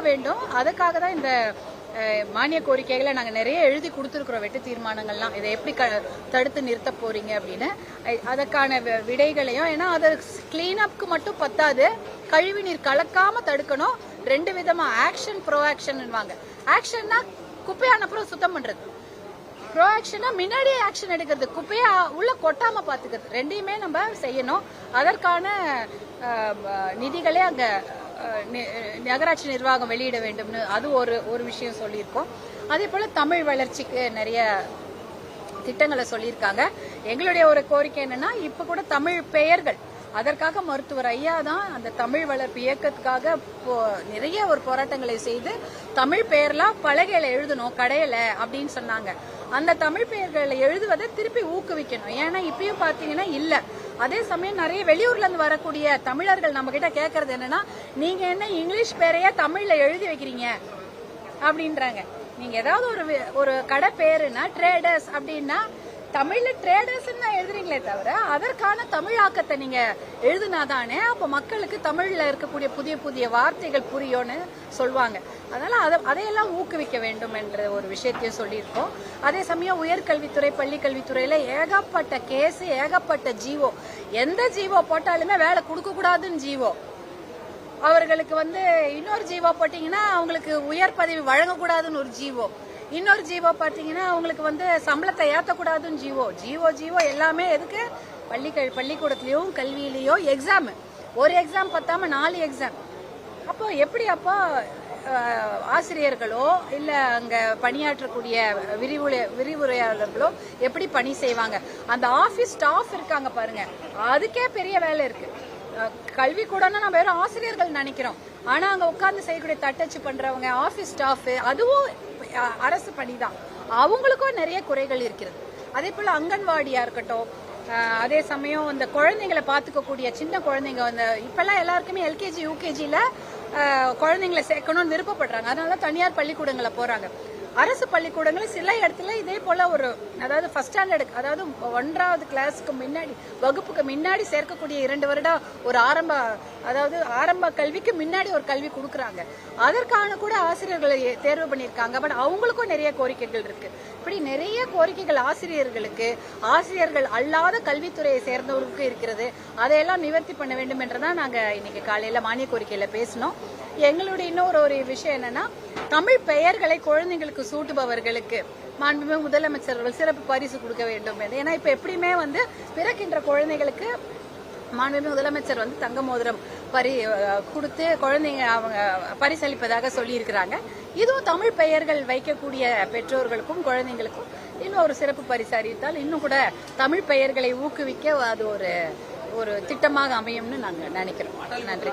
வேண்டும். அதுக்காக தான் இந்த மானிய கோரிக்கைகளை நாங்கள் நிறைய எழுதி கொடுத்துருக்குறோம். வெட்டு தீர்மானங்கள்லாம் இதை எப்படி தடுத்து நிறுத்த போறீங்க அப்படின்னு அதற்கான விடைகளையும், ஏன்னா அது கிளீன் அப்க்கு மட்டும் பத்தாது, கழிவு நீர் கலக்காம தடுக்கணும். 2 விதமா ஆக்ஷன் ப்ரோ ஆக்ஷன். ஆக்ஷன்னா குப்பையான அப்புறம் சுத்தம் பண்றது, ப்ரோ ஆக்ஷனா முன்னாடியே ஆக்ஷன் எடுக்கிறது, குப்பையா உள்ள கொட்டாம பாத்துக்கிறது. 2யுமே நம்ம செய்யணும். அதற்கான நிதிகளே அங்க நகராட்சி நிர்வாகம் வெளியிட வேண்டும்னு அது ஒரு விஷயம் சொல்லியிருக்கோம். அதே போல தமிழ் வளர்ச்சிக்கு நிறைய திட்டங்களை சொல்லியிருக்காங்க. எங்களுடைய ஒரு கோரிக்கை என்னன்னா, இப்ப கூட தமிழ் பெயர்கள், அதற்காக மருத்துவர் ஐயா தான் அந்த தமிழ் வளர்ப்பு இயக்கத்துக்காக நிறைய ஒரு போராட்டங்களை செய்து தமிழ் பெயர்லாம் பலகையில எழுதணும் கடையில அப்படின்னு சொன்னாங்க. அந்த தமிழ் பெயர்களை எழுதுவதை திருப்பி ஊக்குவிக்கணும். ஏன்னா இப்பயும் பாத்தீங்கன்னா இல்ல. அதே சமயம் நிறைய வெளியூர்ல இருந்து வரக்கூடிய தமிழர்கள் நம்ம கிட்ட கேட்கறது என்னன்னா, நீங்க என்ன இங்கிலீஷ் பேரையே தமிழ்ல எழுதி வைக்கிறீங்க அப்படின்றாங்க. நீங்க ஏதாவது ஒரு கடை பேருன்னா ட்ரேடர்ஸ் அப்படின்னா தமிழ்ல ட்ரேடர்ஸ் எழுதுறீங்களே தவிர அதற்கான தமிழாக்கத்தை நீங்க எழுதுனாதானே அப்ப மக்களுக்கு தமிழ்ல இருக்கக்கூடிய புதிய புதிய வார்த்தைகள் புரியும்னு சொல்லுவாங்க. அதனால அதையெல்லாம் ஊக்குவிக்க வேண்டும் என்ற ஒரு விஷயத்தையும் சொல்லியிருக்கோம். அதே சமயம் உயர்கல்வித்துறை, பள்ளிக்கல்வித்துறையில ஏகப்பட்ட கேஸ், ஏகப்பட்ட ஜீவோ, எந்த ஜீவோ போட்டாலுமே வேலை கொடுக்க கூடாதுன்னு ஜீவோ, அவர்களுக்கு இன்னொரு ஜீவோ போட்டீங்கன்னா அவங்களுக்கு உயர் பதவி வழங்கக்கூடாதுன்னு ஒரு ஜீவோ, இன்னொரு ஜீவோ பாத்தீங்கன்னா அவங்களுக்கு சம்பளத்தை ஏத்தக்கூடாதுன்னு ஜீவோ எல்லாமே எதுக்கு? பள்ளிக்கூடத்திலயும் கல்வியிலயோ எக்ஸாம், ஒரு எக்ஸாம் பத்தாம 4 எக்ஸாம். அப்போ எப்படி அப்போ ஆசிரியர்களோ இல்ல அங்க பணியாற்றக்கூடிய விரிவுரையாளர்களோ எப்படி பணி செய்வாங்க? அந்த ஆபீஸ் ஸ்டாஃப் இருக்காங்க பாருங்க, அதுக்கே பெரிய வேலை இருக்கு. கல்வி கூடன்னா நம்ம வெறும் ஆசிரியர்கள் நினைக்கிறோம். ஆனா அங்க உட்கார்ந்து செய்யக்கூடிய தட்டச்சு பண்றவங்க, ஆபீஸ் ஸ்டாஃப், அதுவும் அரசு பணிதான். அவங்களுக்கும் நிறைய குறைகள் இருக்கிறது. அதே போல அங்கன்வாடியா இருக்கட்டும், அதே சமயம் இந்த குழந்தைங்களை பாத்துக்கக்கூடிய சின்ன குழந்தைங்க இப்பெல்லாம் எல்லாருக்குமே எல்கேஜி யூகேஜில குழந்தைங்களை சேர்க்கணும்னு விருப்பப்படுறாங்க. அதனால தனியார் பள்ளிக்கூடங்களை போறாங்க. அரசு பள்ளிக்கூடங்கள் சில இடத்துல இதே போல அதாவது ஃபர்ஸ்ட் ஸ்டாண்டர்ட், அதாவது 1வது கிளாஸ்க்கு முன்னாடி, வகுப்புக்கு முன்னாடி சேர்க்கக்கூடிய 2 வருடம் ஒரு ஆரம்ப கல்விக்கு முன்னாடி ஒரு கல்வி கொடுக்கறாங்க. அதற்கான கூட ஆசிரியர்களை தேர்வு பண்ணியிருக்காங்க. பட் அவங்களுக்கும் நிறைய கோரிக்கைகள் இருக்கு. இப்படி நிறைய கோரிக்கைகள் ஆசிரியர்களுக்கு, ஆசிரியர்கள் அல்லாத கல்வித்துறையை சேர்ந்தவர்களுக்கு இருக்கிறது. அதையெல்லாம் நிவர்த்தி பண்ண வேண்டும் என்றுதான் நாங்க இன்னைக்கு காலையில மானிய கோரிக்கையில பேசினோம். எங்களுடைய இன்னொரு விஷயம் என்னன்னா, தமிழ் பெயர்களை குழந்தைங்களுக்கு சூட்டுபவர்களுக்கு மாண்புமிகு முதலமைச்சர்கள் சிறப்பு பரிசு கொடுக்க வேண்டும். ஏன்னா இப்ப எப்படியுமே பிறக்கின்ற குழந்தைகளுக்கு மாண்புமிகு முதலமைச்சர் தங்க மோதிரம் கொடுத்து குழந்தைங்க அவங்க பரிசளிப்பதாக சொல்லி இருக்கிறாங்க. இதுவும் தமிழ் பெயர்கள் வைக்கக்கூடிய பெற்றோர்களுக்கும் குழந்தைங்களுக்கும் இன்னும் ஒரு சிறப்பு பரிசு அறிவித்தால் இன்னும் கூட தமிழ் பெயர்களை ஊக்குவிக்க அது ஒரு திட்டமாக அமையும்னு நாங்க நினைக்கிறோம். நன்றி.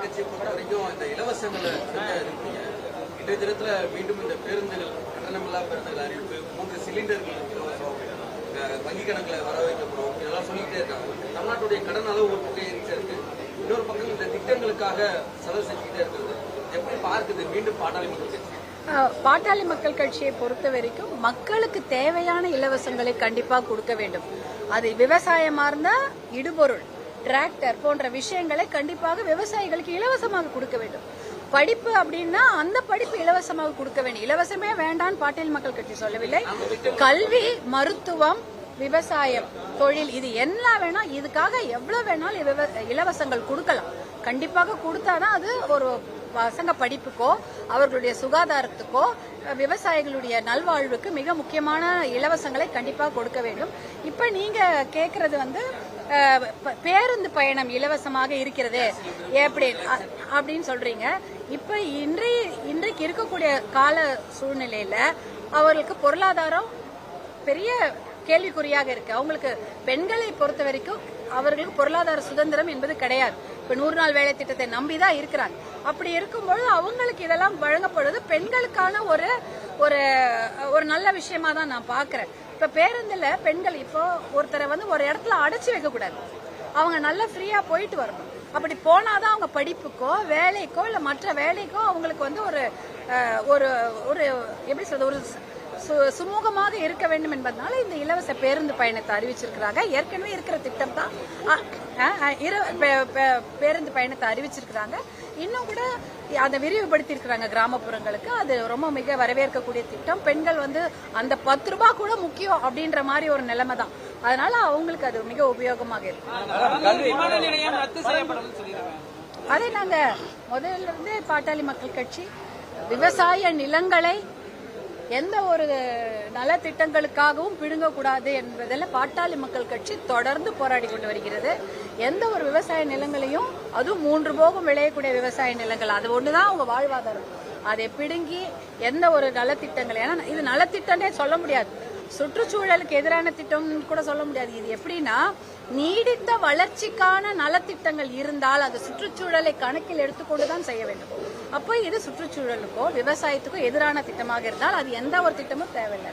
இன்றைய தினத்துல மீண்டும் இந்த பேருந்துகள், கட்டணமில்லா பேருந்துகள் அறிவிப்பு, 3 சிலிண்டர்கள் வங்கி கணக்குல வர வைக்கப்படும், இதெல்லாம் சொல்லிக்கிட்டே இருக்காங்க. தமிழ்நாட்டுடைய கடன் அளவு ஒரு பக்கம் ஏறிட்டே இருக்கு, இன்னொரு பக்கம் இந்த திட்டங்களுக்காக செலவு செஞ்சுக்கிட்டே இருக்கிறது எப்படி பார்க்குது மீண்டும் பாட்டாளி மக்கள் கட்சி? பாட்டாளி மக்கள் கட்சியை பொறுத்த வரைக்கும் மக்களுக்கு தேவையான இலவசங்களை கண்டிப்பா கொடுக்க வேண்டும். அது விவசாயமா இருந்தா இடுபொருள், டிராக்டர் போன்ற விஷயங்களை கண்டிப்பாக விவசாயிகளுக்கு இலவசமாக கொடுக்க வேண்டும். படிப்பு அப்படின்னா அந்த படிப்பு இலவசமாக கொடுக்க வேண்டும். இலவசமே வேண்டான்னு பாட்டாளி மக்கள் கட்சி சொல்லவில்லை. கல்வி, மருத்துவம், விவசாயம், தொழில், இது என்ன வேணா, இதுக்காக எவ்வளவு வேணாலும் இலவசங்கள் கொடுக்கலாம். கண்டிப்பாக கொடுத்தாதான் அது ஒரு பசங்க படிப்புக்கோ அவர்களுடைய சுகாதாரத்துக்கோ விவசாயிகளுடைய நல்வாழ்வுக்கு மிக முக்கியமான இலவசங்களை கண்டிப்பாக கொடுக்க வேண்டும். இப்ப நீங்க கேக்குறது பேருந்து பயணம் இலவசமாக இருக்கிறது அப்படின்னு சொல்றீங்க. இப்ப இன்றைக்கு இருக்கக்கூடிய கால சூழ்நிலையில அவர்களுக்கு பொருளாதாரம் பெரிய கேள்விக்குறியாக இருக்கு. அவங்களுக்கு பெண்களை பொறுத்த வரைக்கும் அவர்களுக்கு பொருளாதார சுதந்திரம் என்பது கிடையாது. இப்ப 100 நாள் வேலை திட்டத்தை நம்பிதான் இருக்கிறாங்க. அப்படி இருக்கும்போது அவங்களுக்கு இதெல்லாம் வழங்கப்படுவது பெண்களுக்கான ஒரு நல்ல விஷயமா தான் நான் பாக்குறேன். இப்ப பேருந்துல பெண்கள் இப்போ ஒருத்தரை ஒரு இடத்துல அடைச்சு வைக்க கூடாது, அவங்க நல்லா ஃப்ரீயா போயிட்டு வரணும். அப்படி போனாதான் அவங்க படிப்புக்கோ வேலைக்கோ இல்ல மற்ற வேலைக்கோ அவங்களுக்கு ஒரு எப்படி சொல்றது, ஒரு சுமூகமாக இருக்க வேண்டும் என்பதனால இந்த இலவச பேருந்து பயணத்தை அறிவிச்சிருக்கிறாங்க. ஏற்கனவே இருக்கிற திட்டம் தான் பேருந்து பயணத்தை அறிவிச்சிருக்கிறாங்க. இன்னும் கூட அதை விரிவுபடுத்தி இருக்கிறாங்க கிராமப்புறங்களுக்கு. அது ரொம்ப மிக வரவேற்கக்கூடிய திட்டம். பெண்கள் அந்த 10 ரூபாய் கூட முக்கியம் அப்படின்ற மாதிரி ஒரு நிலைமை தான். அதனால அவங்களுக்கு அது மிக உபயோகமாக இருக்கு. அதை நாங்க முதல்ல இருந்தே பாட்டாளி மக்கள் கட்சி விவசாய நிலங்களை எந்த ஒரு நலத்திட்டங்களுக்காகவும் பிடுங்கக்கூடாது என்பதில் பாட்டாளி மக்கள் கட்சி தொடர்ந்து போராடி கொண்டு வருகிறது. எந்த ஒரு விவசாய நிலங்களையும், அதுவும் 3 போகம் விளையக்கூடிய விவசாய நிலங்கள், அது ஒண்ணுதான் அவங்க வாழ்வாதாரம். அதை பிடுங்கி எந்த ஒரு நலத்திட்டங்கள், ஏன்னா இது நலத்திட்டம்னே சொல்ல முடியாது, சுற்றுச்சூழலுக்கு எதிரான திட்டம் கூட சொல்ல முடியாது. இது எப்படின்னா, நீடித்த வளர்ச்சிக்கான நலத்திட்டங்கள் இருந்தால் அது சுற்றுச்சூழலை கணக்கில் எடுத்துக்கொண்டுதான் செய்ய வேண்டும். அப்போ இது சுற்றுச்சூழலுக்கோ விவசாயத்துக்கோ எதிரான திட்டமாக இருந்தால் அது எந்த ஒரு திட்டமும் தேவையில்லை.